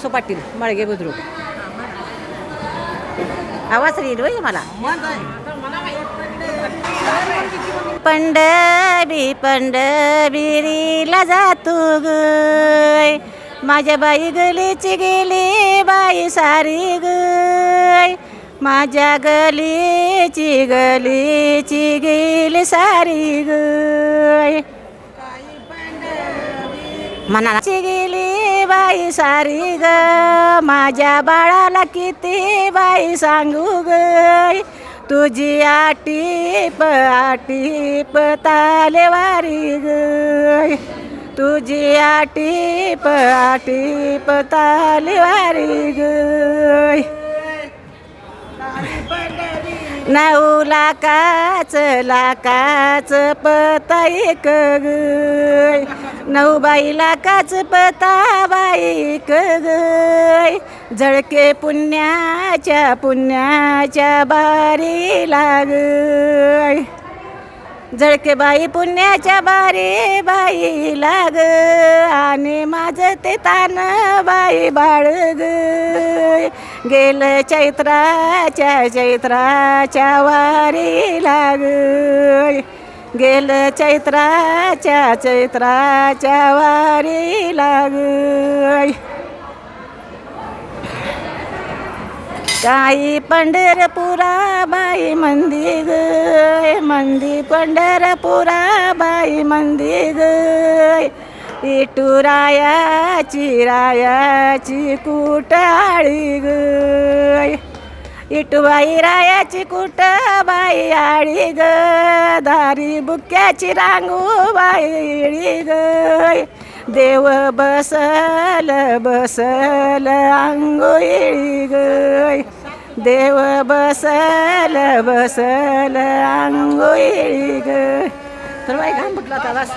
So Patil Malge Budruk आवाज येईल होय मला. पंढरी पंढरीला जातो गय, माझ्या बाई गलीची गेली बाई सारी गय, माझ्या गलीची गेली सारी गय, मनाची गेली बाई सारी ग, माझ्या बाळाला किती बाई सांगू गय, तुझी आटीप तालेवारी गय, तुझी आटीप तालेवारी गय. 9 लाखाच पता एक गय, 9 लाखाच पता बाईक गय, झळके पुण्याच्या बारी लाग, झळके बाई पुण्याच्या बाई लाग, आणि माझं ते तान बाई बाळ गय, गेलं चैत्राच्या वारी लाग, गेलं चैत्राच्या वारी लाग. काही पंढरपुरा बाई मंदी गय, मंदी पंढरपुरा बाई मंदी गय, रायाची कुटाळी गय, इटूबाई रायाची कुटबाई आळी ग, दारी बुक्याची रांगू बाई गय, देव बसल अंगोळी गय, देव बसल अंगोळी गय. तर बाई घाम फुटला होता बस.